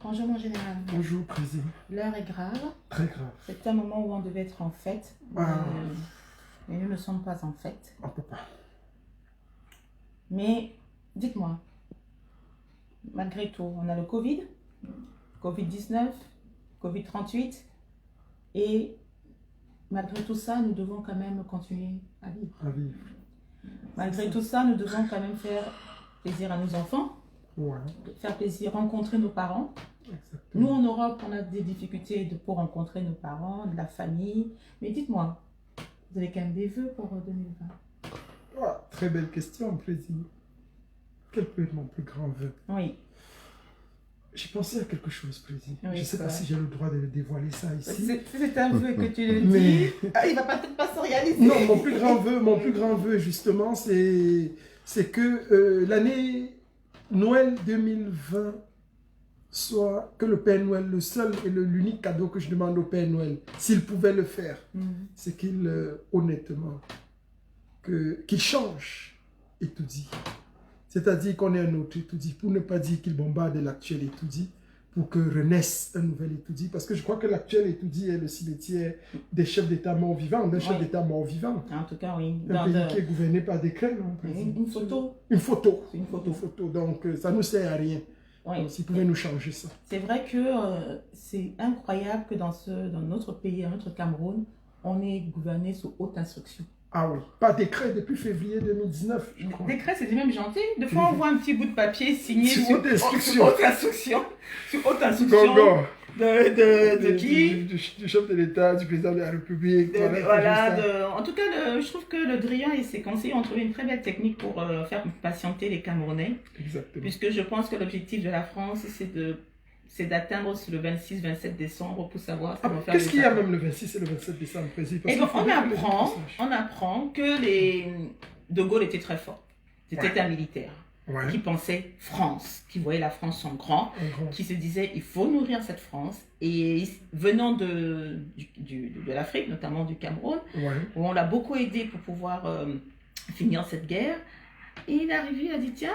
Bonjour mon général. Bonjour, Président. L'heure est grave. Très grave. C'est un moment où on devait être en fête. Mais nous ne sommes pas en fête. On peut pas. Mais dites-moi, malgré tout, on a le Covid, Covid-19, Covid-38. Et malgré tout ça, nous devons quand même continuer à vivre. À vivre. Malgré tout ça, nous devons quand même faire plaisir à nos enfants. Ouais. Faire plaisir, rencontrer nos parents. Exactement. Nous, en Europe, on a des difficultés pour rencontrer nos parents, de la famille. Mais dites-moi, vous avez quand même des vœux pour 2020? Ah, très belle question, Président. Quel peut être mon plus grand vœu? Oui. J'ai pensé à quelque chose, Président. Oui, je ne sais pas si j'ai le droit de dévoiler ça ici. C'est un vœu que tu le dis. Ah, il ne va peut-être pas se réaliser. Non, mon plus grand vœu, justement, c'est que l'année Noël 2020 soit que le Père Noël, le seul et l'unique cadeau que je demande au Père Noël, s'il pouvait le faire, c'est qu'il, honnêtement, qu'il change Etoudi. C'est-à-dire qu'on ait un autre Etoudi, pour ne pas dire qu'il bombarde l'actuel Etoudi, pour que renaisse un nouvel Etoudi. Parce que je crois que l'actuel Etoudi est le cimetière des chefs d'État morts vivants, d'un chef d'État mort vivant. En tout cas, oui. Un pays qui est gouverné par décret, non, Président? Une photo. Une photo. C'est une photo. Une photo. Donc, ça ne nous sert à rien. Oui. S'ils pouvaient nous changer ça. C'est vrai que c'est incroyable que dans notre pays, dans notre Cameroun, on est gouverné sous haute instruction. Ah oui, par décret depuis février 2019, je crois. Décret, c'est même gentil. Des fois, on voit un petit bout de papier signé Sous haute instruction. Sous haute instruction. Sous haute instruction. De qui? Du chef de l'État, du président de la République. En tout cas, je trouve que le Drian et ses conseillers ont trouvé une très belle technique pour faire patienter les Camerounais. Exactement. Puisque je pense que l'objectif de la France, c'est d'atteindre le 26-27 décembre pour savoir ce qu'on va faire. Qu'est-ce qu'il y a même le 26 et le 27 décembre, Président? Et donc, on apprend que De Gaulle était très fort. C'était un militaire. Ouais. Qui pensait France, qui voyait la France en grand, qui se disait il faut nourrir cette France. Et venant de l'Afrique, notamment du Cameroun, où on l'a beaucoup aidé pour pouvoir finir cette guerre, et il est arrivé, il a dit tiens,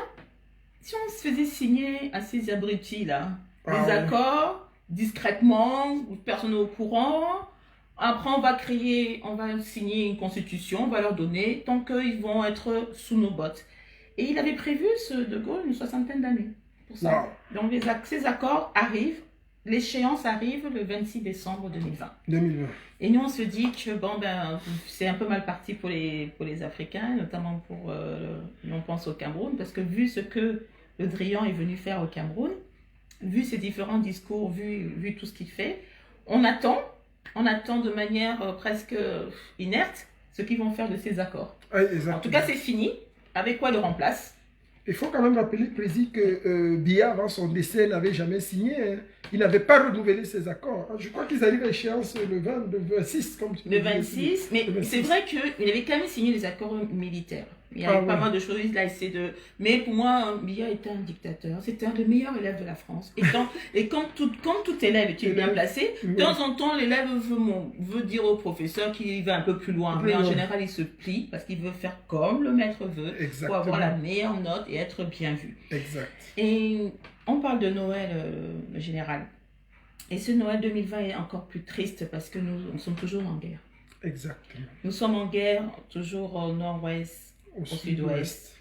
si on se faisait signer à ces abrutis là, des accords discrètement, où personne n'est au courant. Après, on va signer une constitution, on va leur donner tant qu'ils vont être sous nos bottes. Et il avait prévu, De Gaulle, une soixantaine d'années pour ça. Donc, ces accords arrivent, l'échéance arrive le 26 décembre 2020. Et nous, on se dit que c'est un peu mal parti pour les Africains, notamment on pense au Cameroun, parce que vu ce que le Drian est venu faire au Cameroun, vu ses différents discours, vu tout ce qu'il fait, on attend de manière presque inerte ce qu'ils vont faire de ces accords. En tout cas, c'est fini. Avec quoi le remplace? Il faut quand même rappeler, Président, que Biya, avant son décès, n'avait jamais signé. Hein. Il n'avait pas renouvelé ses accords. Je crois qu'ils arrivent à échéance le 26, comme tu le 26, mais c'est vrai qu'il avait quand même signé les accords militaires. Il y avait pas mal de choses, il a essayé de... Mais pour moi, Biya était un dictateur. C'était un des meilleurs élèves de la France. Et quand tout élève est bien placé, de temps en temps, l'élève veut dire au professeur qu'il va un peu plus loin. Mais en général, il se plie parce qu'il veut faire comme le maître veut pour avoir la meilleure note et être bien vu. Exact. Et on parle de Noël, le général. Et ce Noël 2020 est encore plus triste parce que nous sommes toujours en guerre. Exactement. Nous sommes en guerre, toujours au nord-ouest. Au sud-ouest.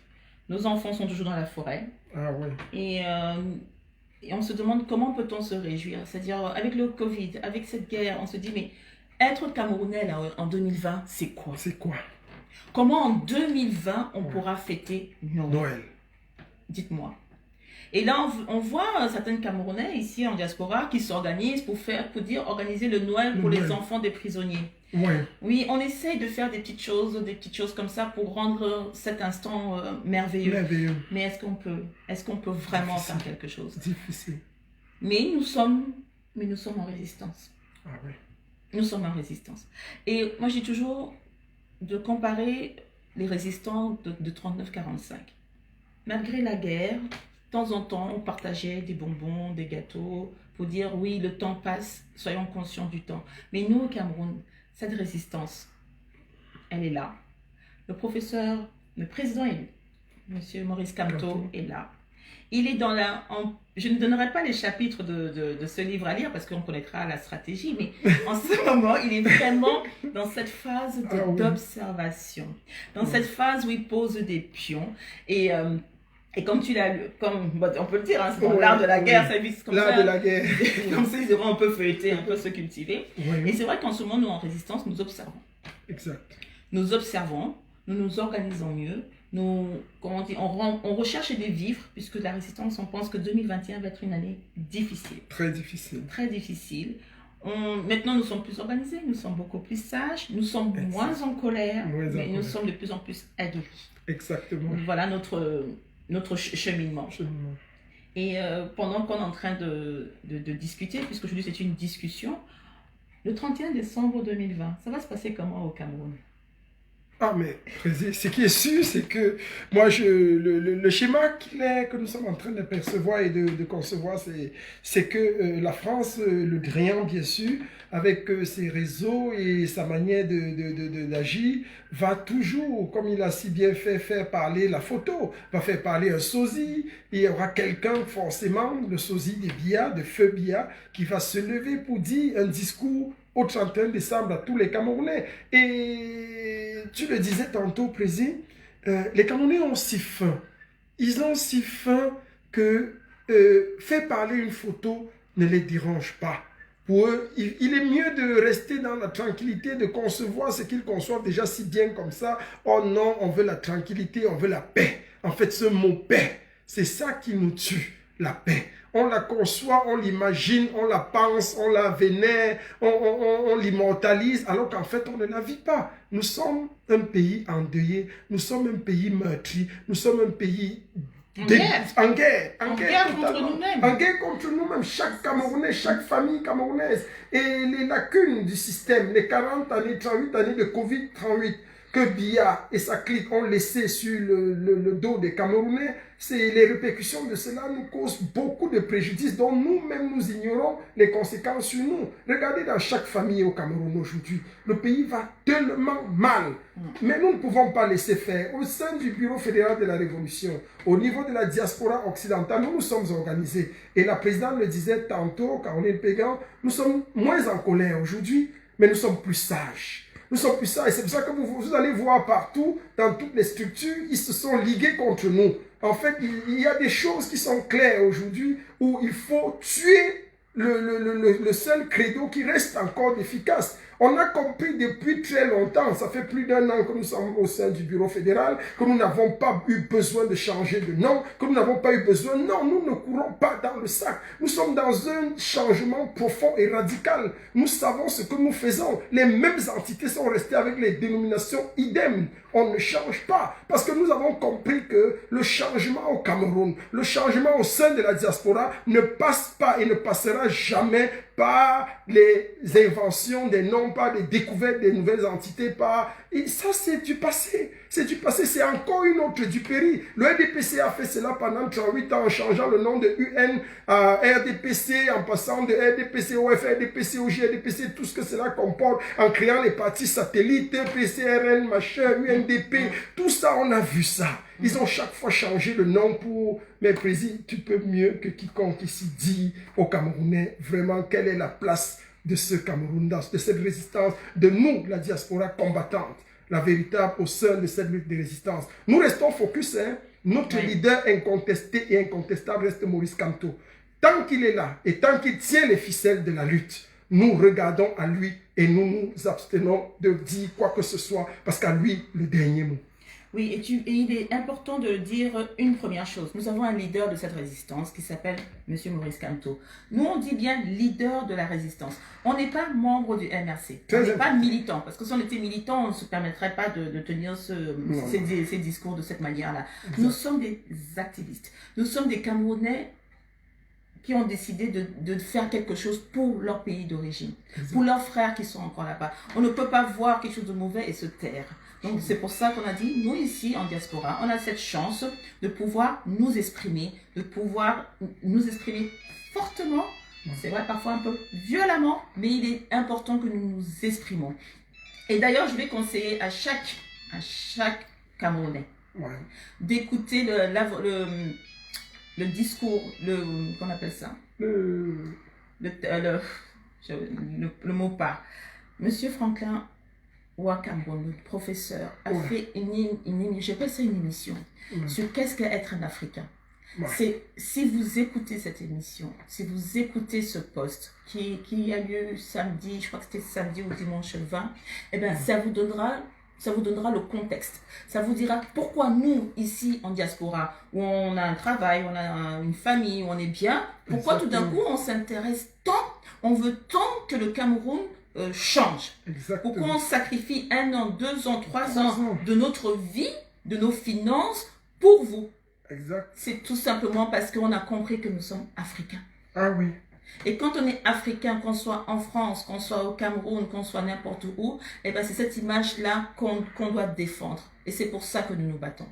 Nos enfants sont toujours dans la forêt. Ah ouais. Et on se demande comment peut-on se réjouir. C'est-à-dire, avec le Covid, avec cette guerre, on se dit, mais être Camerounais là, en 2020, c'est quoi? C'est quoi? Comment en 2020, on pourra fêter Noël? Dites-moi. Et là, on voit certains Camerounais ici en diaspora qui s'organisent pour organiser le Noël pour les enfants des prisonniers. Oui, on essaye de faire des petites choses comme ça pour rendre cet instant merveilleux. Mais est-ce qu'on peut vraiment faire quelque chose? Difficile. Mais nous sommes en résistance. Ah oui. Nous sommes en résistance. Et moi, j'ai toujours de comparer les résistants de 39-45. Malgré la guerre, de temps en temps, on partageait des bonbons, des gâteaux, pour dire oui, le temps passe, soyons conscients du temps. Mais nous, au Cameroun, cette résistance, elle est là. Le président élu, M. Maurice Kamto, est là. Il est dans je ne donnerai pas les chapitres de ce livre à lire parce qu'on connaîtra la stratégie, mais en ce moment, il est vraiment dans cette phase d'observation, dans cette phase où il pose des pions. Et comme tu l'as lu, on peut le dire, hein, c'est dans l'art de la guerre, ça vise comme ça. L'art de la guerre. Comme ça, ils auront un peu feuilleté, un peu se cultiver. Oui. Et c'est vrai qu'en ce moment, nous, en résistance, nous observons. Exact. Nous observons, nous nous organisons mieux, nous, comment on dit, on recherche des vivres, puisque la résistance, on pense que 2021 va être une année difficile. Très difficile. Très difficile. Maintenant, nous sommes plus organisés, nous sommes beaucoup plus sages, nous sommes moins en colère, mais nous sommes de plus en plus aguerris. Exactement. Voilà notre cheminement. Et pendant qu'on est en train de discuter, puisque aujourd'hui c'est une discussion, le 31 décembre 2020, ça va se passer comment au Cameroun? Ah, mais ce qui est sûr, c'est que moi, le schéma que nous sommes en train de percevoir et de concevoir, c'est que la France, le Drian, bien sûr, avec ses réseaux et sa manière d'agir, va toujours, comme il a si bien fait, faire parler la photo, va faire parler un sosie. Il y aura quelqu'un, forcément, le sosie des Biya, de Feu Biya, qui va se lever pour dire un discours au 31 décembre à tous les Camerounais. Et tu le disais tantôt, Président, les Camerounais ont si faim. Ils ont si faim que faire parler une photo ne les dérange pas. Pour eux, il est mieux de rester dans la tranquillité, de concevoir ce qu'ils conçoivent déjà si bien comme ça. Oh non, on veut la tranquillité, on veut la paix. En fait, ce mot paix, c'est ça qui nous tue, la paix. On la conçoit, on l'imagine, on la pense, on la vénère, on l'immortalise, alors qu'en fait, on ne la vit pas. Nous sommes un pays endeuillé, nous sommes un pays meurtri, nous sommes un pays en guerre contre nous-mêmes. En guerre contre nous-mêmes, chaque Camerounais, chaque famille camerounaise. Et les lacunes du système, les 40 années, 38 années de Covid-38, que Biya et sa clique ont laissé sur le dos des Camerounais, les répercussions de cela nous causent beaucoup de préjudices dont nous-mêmes nous ignorons les conséquences sur nous. Regardez dans chaque famille au Cameroun aujourd'hui, le pays va tellement mal. Mais nous ne pouvons pas laisser faire. Au sein du Bureau fédéral de la Révolution, au niveau de la diaspora occidentale, nous nous sommes organisés. Et la présidente le disait tantôt, Caroline Pégan, nous sommes moins en colère aujourd'hui, mais nous sommes plus sages. Nous sommes puissants et c'est pour ça que vous allez voir partout, dans toutes les structures, ils se sont ligués contre nous. En fait, il y a des choses qui sont claires aujourd'hui où il faut tuer le seul credo qui reste encore efficace. On a compris depuis très longtemps, ça fait plus d'1 an que nous sommes au sein du bureau fédéral, que nous n'avons pas eu besoin de changer de nom, que nous n'avons pas eu besoin, non, nous ne courons pas dans le sac. Nous sommes dans un changement profond et radical. Nous savons ce que nous faisons. Les mêmes entités sont restées avec les dénominations idem. On ne change pas parce que nous avons compris que le changement au Cameroun, le changement au sein de la diaspora ne passe pas et ne passera jamais par les inventions des noms, par les découvertes des nouvelles entités, et ça c'est du passé. C'est du passé, c'est encore une autre du péri. Le RDPC a fait cela pendant 38 ans en changeant le nom de UN à RDPC, en passant de RDPC OF, RDPC OJ, RDPC, tout ce que cela comporte, en créant les partis satellites, PCRN, machin, UNDP, tout ça, on a vu ça. Ils ont chaque fois changé le nom pour... Mais président, tu peux mieux que quiconque ici dire aux Camerounais vraiment quelle est la place de ce Cameroun, de cette résistance, de nous, la diaspora combattante, la véritable au sein de cette lutte de résistance. Nous restons focus, hein. Notre leader incontesté et incontestable reste Maurice Kamto. Tant qu'il est là et tant qu'il tient les ficelles de la lutte, nous regardons à lui et nous nous abstenons de dire quoi que ce soit parce qu'à lui, le dernier mot. Oui, et il est important de dire une première chose. Nous avons un leader de cette résistance qui s'appelle M. Maurice Kamto. Nous, on dit bien leader de la résistance. On n'est pas membre du MRC. On n'est pas militant. Parce que si on était militant, on ne se permettrait pas de tenir ces discours de cette manière-là. Nous sommes des activistes. Nous sommes des Camerounais qui ont décidé de faire quelque chose pour leur pays d'origine, pour leurs frères qui sont encore là-bas. On ne peut pas voir quelque chose de mauvais et se taire. Donc c'est pour ça qu'on a dit, nous ici en diaspora, on a cette chance de pouvoir nous exprimer fortement, c'est vrai parfois un peu violemment, mais il est important que nous nous exprimons. Et d'ailleurs, je vais conseiller à chaque Camerounais d'écouter le discours, qu'on appelle ça le mot pas. Monsieur Franklin Ouakambon, le professeur, a fait j'appelle ça une émission sur qu'est-ce qu'être un Africain. Si vous écoutez cette émission, si vous écoutez ce post qui a lieu samedi, je crois que c'était samedi ou dimanche 20, eh bien, ça vous donnera le contexte. Ça vous dira pourquoi nous, ici en diaspora, où on a un travail, on a une famille, où on est bien, pourquoi tout d'un coup on s'intéresse tant, on veut tant que le Cameroun change. Exactement. Pourquoi on sacrifie 1 an, 2 ans, 3 ans de notre vie, de nos finances pour vous. Exact. C'est tout simplement parce qu'on a compris que nous sommes Africains. Ah oui. Et quand on est Africain, qu'on soit en France, qu'on soit au Cameroun, qu'on soit n'importe où, eh ben c'est cette image-là qu'on doit défendre. Et c'est pour ça que nous nous battons.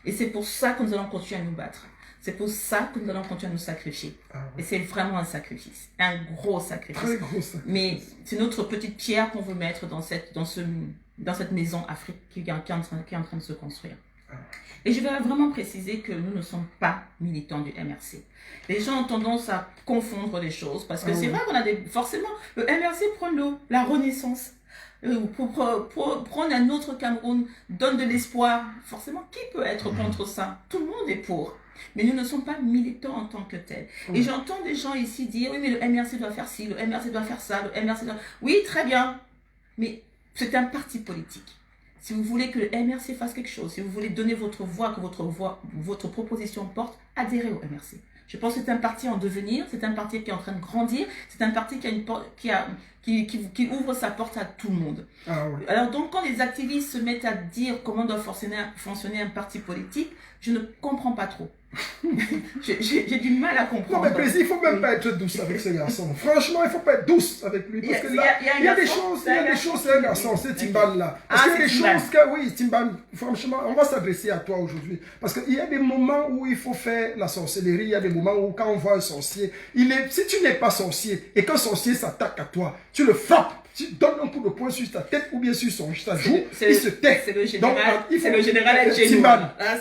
Et c'est pour ça que nous allons continuer à nous battre. C'est pour ça que nous allons continuer à nous sacrifier. Ah oui. Et c'est vraiment un sacrifice. Un gros sacrifice. Très gros sacrifice. Mais c'est notre petite pierre qu'on veut mettre dans cette maison Afrique qui est en train de se construire. Et je vais vraiment préciser que nous ne sommes pas militants du MRC. Les gens ont tendance à confondre les choses parce que c'est vrai qu'on a forcément, le MRC prône la renaissance, prône un autre Cameroun, donne de l'espoir. Forcément, qui peut être contre ça? Tout le monde est pour. Mais nous ne sommes pas militants en tant que tels. Et j'entends des gens ici dire, oui, mais le MRC doit faire ci, le MRC doit faire ça, le MRC doit... Oui, très bien. Mais c'est un parti politique. Si vous voulez que le MRC fasse quelque chose, si vous voulez donner votre voix, que votre proposition porte, adhérez au MRC. Je pense que c'est un parti en devenir, c'est un parti qui est en train de grandir, c'est un parti qui ouvre sa porte à tout le monde. Ah oui. Alors donc quand les activistes se mettent à dire comment doit fonctionner un parti politique, je ne comprends pas trop. J'ai du mal à comprendre. Non mais Président, il ne faut même pas être douce avec ce garçon. Franchement, il ne faut pas être douce avec lui. Parce que là, il y a des choses, c'est un garçon, c'est Timban là. Parce qu'il y a des choses que, oui, Timban, franchement, on va s'adresser à toi aujourd'hui. Parce qu'il y a des moments où il faut faire la sorcellerie, il y a des moments où quand on voit un sorcier, si tu n'es pas sorcier et qu'un sorcier s'attaque à toi, tu le frappes. Tu donnes un coup de poing sur ta tête ou bien sur sa joue, il se tait. C'est le général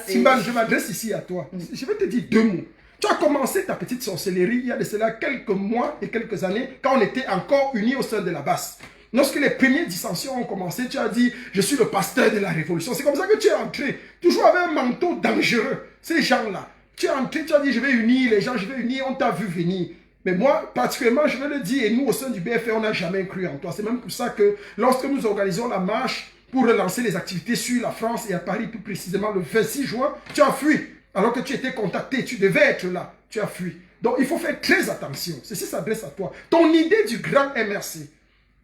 Timban, je m'adresse ici à toi. Je vais te dire 2 mots. Tu as commencé ta petite sorcellerie il y a de cela quelques mois et quelques années quand on était encore unis au sein de la base. Lorsque les premières dissensions ont commencé, tu as dit, je suis le pasteur de la révolution. C'est comme ça que tu es entré, toujours avec un manteau dangereux. Ces gens-là, tu es entré, tu as dit, je vais unir les gens, je vais unir, on t'a vu venir. Mais moi, particulièrement, je vais le dire, et nous, au sein du BFR, on n'a jamais cru en toi. C'est même pour ça que lorsque nous organisions la marche pour relancer les activités sur la France et à Paris, plus précisément le 26 juin, tu as fui. Alors que tu étais contacté, tu devais être là, tu as fui. Donc, il faut faire très attention. Ceci s'adresse à toi. Ton idée du grand MRC,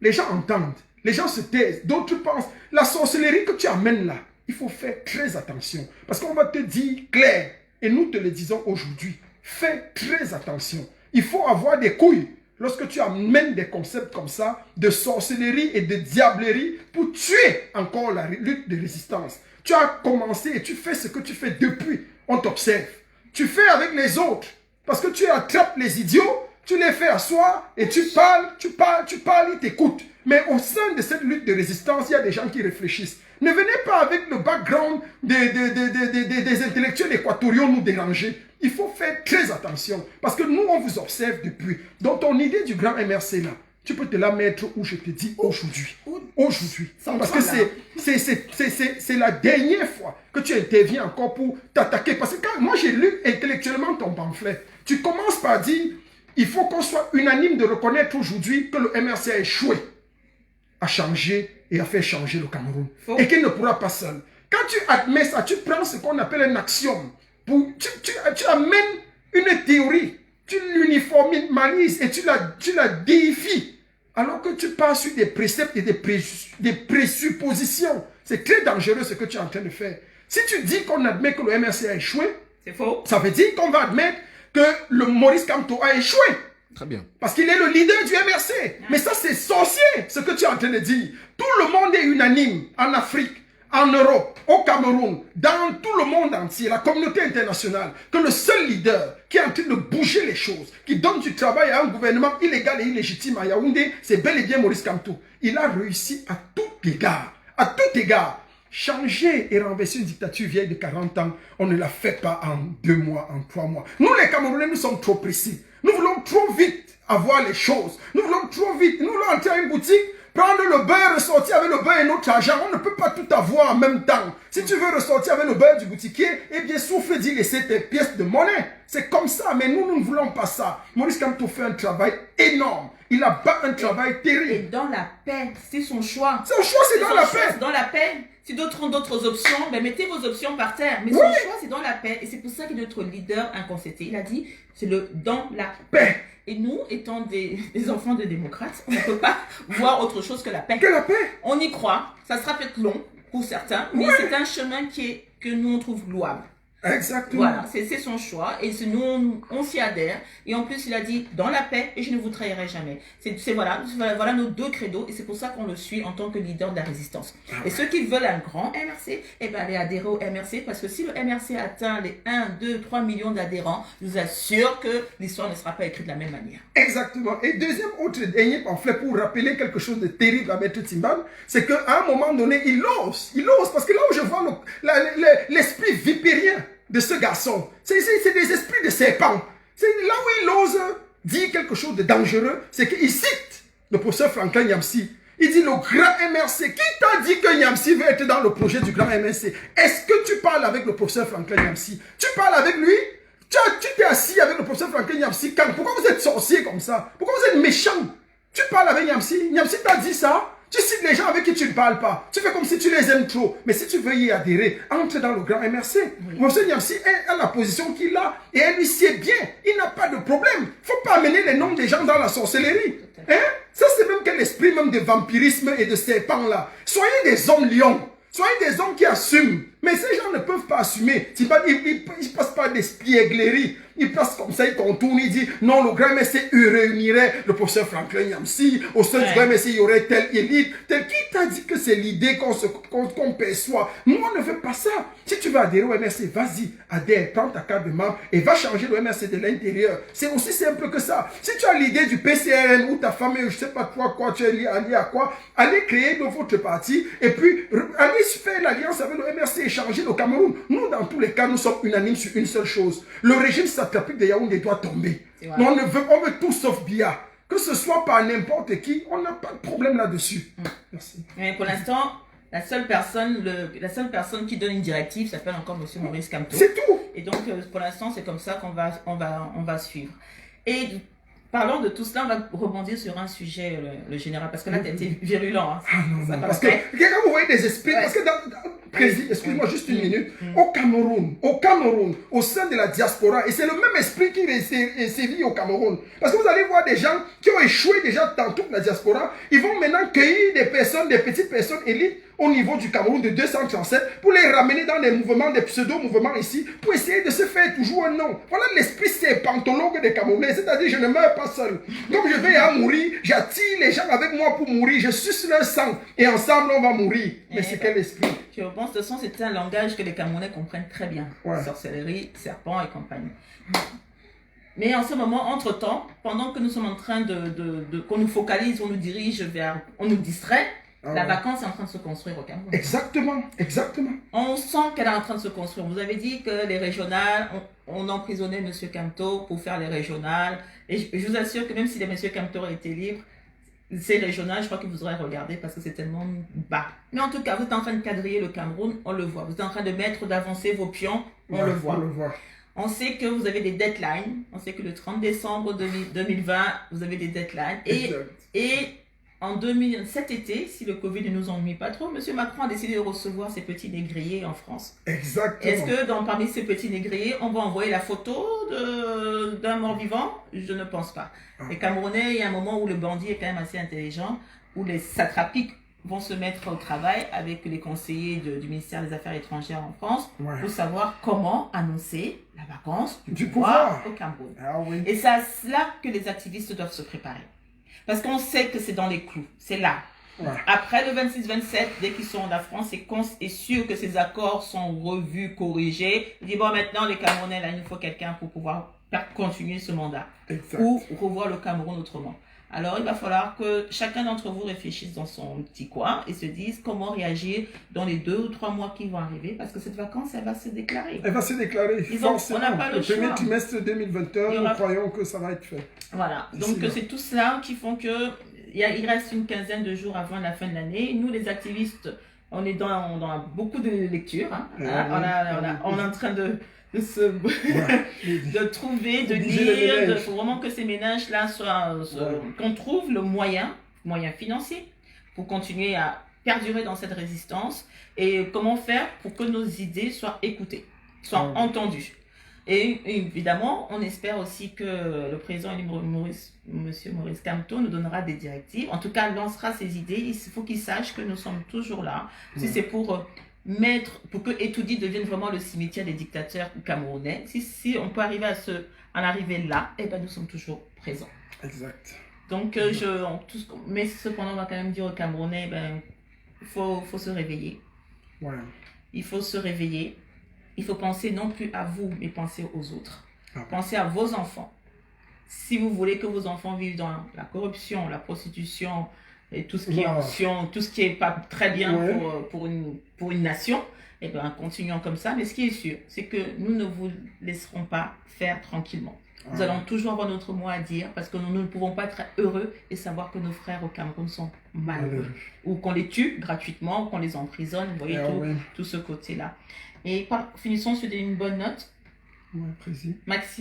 les gens entendent, les gens se taisent, d'autres pensent. La sorcellerie que tu amènes là, il faut faire très attention. Parce qu'on va te dire clair, et nous te le disons aujourd'hui, fais très attention. Il faut avoir des couilles lorsque tu amènes des concepts comme ça, de sorcellerie et de diablerie pour tuer encore la lutte de résistance. Tu as commencé et tu fais ce que tu fais depuis. On t'observe. Tu fais avec les autres. Parce que tu attrapes les idiots, tu les fais asseoir et tu parles, ils t'écoutent. Mais au sein de cette lutte de résistance, il y a des gens qui réfléchissent. Ne venez pas avec le background des intellectuels équatoriaux nous déranger. Il faut faire très attention. Parce que nous, on vous observe depuis. Donc, ton idée du grand MRC là, tu peux te la mettre où je te dis aujourd'hui. Aujourd'hui. Parce que c'est la dernière fois que tu interviens encore pour t'attaquer. Parce que quand moi, j'ai lu intellectuellement ton pamphlet. Tu commences par dire, il faut qu'on soit unanime de reconnaître aujourd'hui que le MRC a échoué à changer et à faire changer le Cameroun. Et qu'il ne pourra pas seul. Quand tu admets ça, tu prends ce qu'on appelle un axiome. Tu amènes une théorie, tu l'uniformalises et tu la déifies. Alors que tu pars sur des préceptes et des présuppositions. C'est très dangereux ce que tu es en train de faire. Si tu dis qu'on admet que le MRC a échoué, c'est faux. Ça veut dire qu'on va admettre que le Maurice Kamto a échoué. Très bien. Parce qu'il est le leader du MRC. Mais ça, c'est sorcier, ce que tu es en train de dire. Tout le monde est unanime en Afrique, en Europe, au Cameroun, dans tout le monde entier, la communauté internationale, que le seul leader qui est en train de bouger les choses, qui donne du travail à un gouvernement illégal et illégitime à Yaoundé, c'est bel et bien Maurice Kamto. Il a réussi à tout égard. À tout égard. changer et renverser une dictature vieille de 40 ans, on ne la fait pas en 2 mois, en 3 mois. Nous, les Camerounais, nous sommes trop précis. Nous voulons trop vite avoir les choses. Nous voulons trop vite. Nous voulons entrer à une boutique, prendre le beurre, ressortir avec le beurre et notre argent. On ne peut pas tout avoir en même temps. Si tu veux ressortir avec le beurre du boutiquier, eh bien, souffle d'y laisser tes pièces de monnaie. C'est comme ça, mais nous ne voulons pas ça. Maurice Kamto fait un travail énorme. Il a un travail terrible. Et dans la paix, c'est son choix. Son choix, c'est dans la paix. Dans la paix. Si d'autres ont d'autres options, ben mettez vos options par terre. Mais son choix, c'est dans la paix. Et c'est pour ça que notre leader incontesté, il a dit, c'est le dans la paix. Et nous, étant des enfants de démocrates, on ne peut pas voir autre chose que la paix. Que la paix. On y croit. Ça sera peut-être long pour certains, mais c'est un chemin que nous, on trouve louable. Exactement. Voilà, c'est son choix et nous on s'y adhère et en plus il a dit dans la paix et je ne vous trahirai jamais. Voilà nos 2 credos et c'est pour ça qu'on le suit en tant que leader de la résistance. Et ceux qui veulent un grand MRC, eh ben allez adhérer au MRC parce que si le MRC atteint les 1, 2, 3 millions d'adhérents, je vous assure que l'histoire ne sera pas écrite de la même manière. Exactement. Et dernier pamphlet pour rappeler quelque chose de terrible à Maître Timban, c'est qu'à un moment donné, il ose parce que là où je vois l'esprit vipérien de ce garçon, c'est des esprits de serpent. C'est là où il ose dire quelque chose de dangereux, c'est qu'il cite le professeur Franklin Nyamsi. Il dit le grand MRC. Qui t'a dit que Nyamsi veut être dans le projet du grand MRC? Est-ce que tu parles avec le professeur Franklin Nyamsi? Tu parles avec lui? Tu t'es assis avec le professeur Franklin Nyamsi. Pourquoi vous êtes sorcier comme ça? Pourquoi vous êtes méchant? Tu parles avec Nyamsi? Nyamsi t'a dit ça? Tu cites les gens avec qui tu ne parles pas. Tu fais comme si tu les aimes trop. Mais si tu veux y adhérer, entre dans le grand MRC. Oui. M. Nyamsi a la position qu'il a et elle lui sied bien. Il n'a pas de problème. Il ne faut pas amener les noms des gens dans la sorcellerie. Hein? Ça, c'est même quel esprit même de vampirisme et de serpent là. Soyez des hommes lions. Soyez des hommes qui assument. Mais ces gens ne peuvent pas assumer. Ils ne passent pas d'espièglerie. Ils passent comme ça, ils contournent, ils disent non, le grand MSC réunirait le professeur Franklin Nyamsi. Au sein du grand MSC, il y aurait telle élite. Qui t'a dit que c'est l'idée qu'on perçoit? Nous, on ne veut pas ça. Si tu veux adhérer au MSC, vas-y, adhère, prends ta carte de membre et va changer le MSC de l'intérieur. C'est aussi simple que ça. Si tu as l'idée du PCRN ou ta famille, je ne sais pas quoi, tu es lié à quoi, allez créer votre parti et puis allez faire l'alliance avec le MRC et changer le Cameroun. Nous, dans tous les cas, nous sommes unanimes sur une seule chose. Le régime satrapique de Yaoundé doit tomber. On veut tout sauf Biya. Que ce soit par n'importe qui, on n'a pas de problème là-dessus. Merci. Mais pour l'instant, la seule personne qui donne une directive s'appelle encore M. Maurice Kamto. C'est tout. Et donc, pour l'instant, c'est comme ça qu'on va suivre. Et parlant de tout cela, on va rebondir sur un sujet, le général, parce que là, tu as été virulent. Hein. Non, parce que quand vous voyez des esprits, parce que excuse-moi juste une minute, au Cameroun, au sein de la diaspora, et c'est le même esprit qui sévit au Cameroun. Parce que vous allez voir des gens qui ont échoué déjà dans toute la diaspora, ils vont maintenant cueillir des petites personnes élites au niveau du Cameroun de 237 pour les ramener dans des mouvements, des pseudo-mouvements ici, pour essayer de se faire toujours un nom. Voilà l'esprit serpentologue des Camerounais, c'est-à-dire je ne meurs pas seul. Comme je vais à mourir, j'attire les gens avec moi pour mourir, je suce leur sang et ensemble on va mourir. Mais c'est quel esprit? Je pense que de toute façon c'est un langage que les Camerounais comprennent très bien. Sorcellerie, serpent et compagnie. Mais en ce moment, entre-temps, pendant que nous sommes en train qu'on nous focalise, on nous dirige on nous distrait, la vacance est en train de se construire au Cameroun. Exactement. On sent qu'elle est en train de se construire. Vous avez dit que les régionales, on emprisonnait M. Kamto pour faire les régionales. Et je vous assure que même si M. Kamto était libre, ces régionales, je crois que vous aurez regardé parce que c'est tellement bas. Mais en tout cas, vous êtes en train de quadriller le Cameroun, on le voit. Vous êtes en train d'avancer vos pions, on le voit. On sait que vous avez des deadlines. On sait que le 30 décembre 2020, vous avez des deadlines. Et cet été, si le Covid ne nous ennuie pas trop, M. Macron a décidé de recevoir ses petits négriers en France. Exactement. Est-ce que parmi ces petits négriers, on va envoyer la photo d'un mort-vivant? Je ne pense pas. Les Camerounais, il y a un moment où le bandit est quand même assez intelligent, où les satrapiques vont se mettre au travail avec les conseillers du ministère des Affaires étrangères en France pour savoir comment annoncer la vacance du pouvoir au Cameroun. Et c'est à cela que les activistes doivent se préparer. Parce qu'on sait que c'est dans les clous, c'est là. Après le 26-27, dès qu'ils sont en la France, c'est sûr que ces accords sont revus, corrigés. Il dit, bon, maintenant, les Camerounais, là, il nous faut quelqu'un pour pouvoir continuer ce mandat Exact. ou revoir le Cameroun autrement. Alors, il va falloir que chacun d'entre vous réfléchisse dans son petit coin et se dise comment réagir dans les 2 ou 3 mois qui vont arriver, parce que cette vacance, elle va se déclarer. Elle va se déclarer. On n'a pas le choix. Premier trimestre 2021, nous croyons que ça va être fait. Voilà. Donc, c'est tout cela qui font que il reste une quinzaine de jours avant la fin de l'année. Nous, les activistes, on est dans beaucoup de lectures. Hein. On est en train de de trouver, de lire, il faut vraiment que ces ménages-là qu'on trouve le moyen financier pour continuer à perdurer dans cette résistance et comment faire pour que nos idées soient écoutées, soient entendues. Et évidemment, on espère aussi que le président Monsieur Maurice Kamto nous donnera des directives, en tout cas lancera ses idées. Il faut qu'il sache que nous sommes toujours là. Si c'est pour pour que Etoudi devienne vraiment le cimetière des dictateurs camerounais, si on peut arriver à arriver là, eh ben nous sommes toujours présents. Exact. Donc, mais cependant, on va quand même dire aux Camerounais, il faut se réveiller. Ouais. Il faut se réveiller. Il faut penser non plus à vous, mais penser aux autres. Pensez à vos enfants. Si vous voulez que vos enfants vivent dans la corruption, la prostitution, et tout ce qui est option, tout ce qui n'est pas très bien pour une nation, eh bien, continuons comme ça. Mais ce qui est sûr, c'est que nous ne vous laisserons pas faire tranquillement. Nous allons toujours avoir notre mot à dire parce que nous ne pouvons pas être heureux et savoir que nos frères au Cameroun sont malheureux. Ou qu'on les tue gratuitement, ou qu'on les emprisonne. Vous voyez tout ce côté-là. Et finissons sur une bonne note.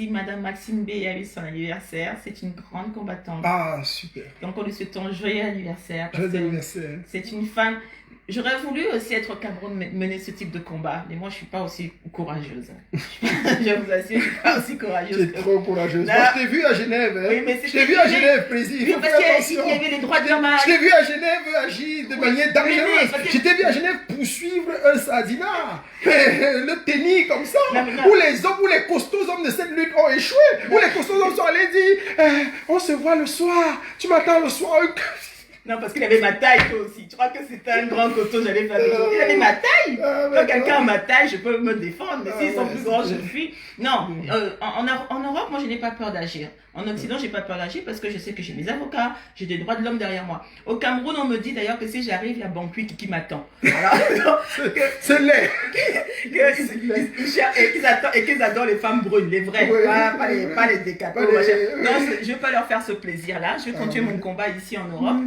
Madame Maxime B a eu son anniversaire. C'est une grande combattante. Ah, super. Donc, on lui souhaite un joyeux anniversaire. Joyeux anniversaire. C'est une femme. J'aurais voulu aussi être au Cameroun, mener ce type de combat. Mais moi, je ne suis pas aussi courageuse. Je vous assure, je ne suis pas aussi courageuse. Tu es trop courageuse. Moi, je t'ai vu à Genève. Hein. Oui, mais je t'ai vu à Genève, président. Oui, parce qu'il y avait les droits de l'homme. Je t'ai vu à Genève agir de manière dangereuse. Je t'ai vu à Genève poursuivre un sardinat. Le tennis comme ça. Où les hommes, où les costauds hommes de cette lutte ont échoué. Où les costauds hommes sont allés dire on se voit le soir. Tu m'attends le soir. Non, parce qu'il avait ma taille, toi aussi. Tu crois que c'était un grand coteau, j'allais faire des choses. Il avait ma taille. Quand quelqu'un a ma taille, je peux me défendre. Mais s'ils sont plus grands, je fuis. Non, en Europe, moi, je n'ai pas peur d'agir. En Occident, je n'ai pas peur d'agir parce que je sais que j'ai mes avocats, j'ai des droits de l'homme derrière moi. Au Cameroun, on me dit d'ailleurs que si j'arrive, il y a Banqui qui m'attend. C'est laid. Et qu'ils adorent les femmes brunes, les vraies, pas les décapés. Non, je ne veux pas leur faire ce plaisir-là. Je vais continuer mon combat ici en Europe.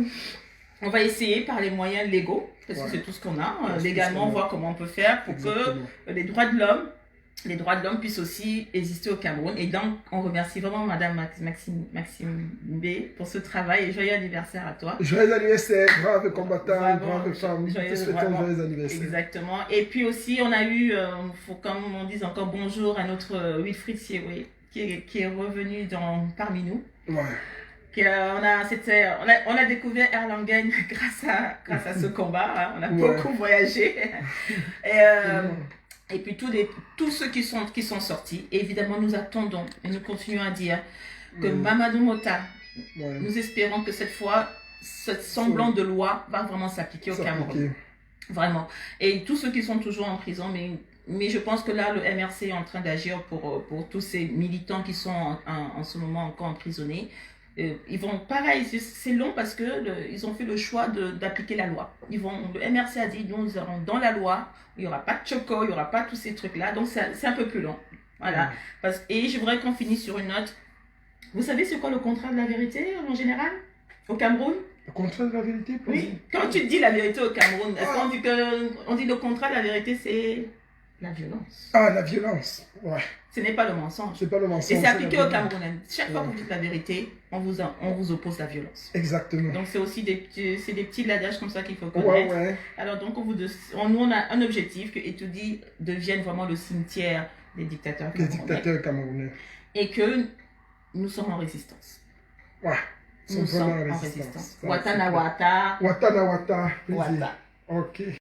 On va essayer par les moyens légaux, parce que c'est tout ce qu'on a, légalement, voir comment on peut faire pour que les droits de l'homme puissent aussi exister au Cameroun. Et donc, on remercie vraiment Madame Maxime B pour ce travail et joyeux anniversaire à toi. Joyeux anniversaire, brave combattant, brave femme. Joyeux anniversaire. Exactement. Et puis aussi, on a eu, comme on dit encore bonjour à notre Wilfried Siewé, qui est revenu parmi nous. Ouais. On a découvert Erlangen grâce à ce combat. Hein. On a beaucoup voyagé. Et puis tous ceux qui sont sortis, évidemment nous attendons et nous continuons à dire que Mamadou Mota, nous espérons que cette fois, ce semblant de loi va vraiment s'appliquer au Cameroun. Vraiment. Et tous ceux qui sont toujours en prison, mais je pense que là, le MRC est en train d'agir pour tous ces militants qui sont en ce moment encore emprisonnés. Ils vont, pareil, c'est long parce que ils ont fait le choix d'appliquer la loi. Le MRC a dit, nous serons dans la loi, il n'y aura pas de choco, il n'y aura pas tous ces trucs-là, donc c'est un peu plus long. Voilà. Et je voudrais qu'on finisse sur une note. Vous savez c'est quoi le contrat de la vérité en général au Cameroun? Le contrat de la vérité? Oui, quand tu dis la vérité au Cameroun, est-ce qu'on dit le contrat de la vérité, c'est la violence? Ah, la violence, ouais. Ce n'est pas le mensonge. C'est pas le mensonge. Et c'est appliqué au Cameroun. Chaque fois que vous dites la vérité, on vous oppose la violence. Exactement. Donc c'est aussi des petits ladages comme ça qu'il faut connaître. Alors donc nous on a un objectif que Etoudi devienne vraiment le cimetière des dictateurs camerounais. Des dictateurs camerounais. Et que nous sommes en résistance. Ouais. Nous sommes en résistance. Watana Wata. Watana Wata. Wata. Ok.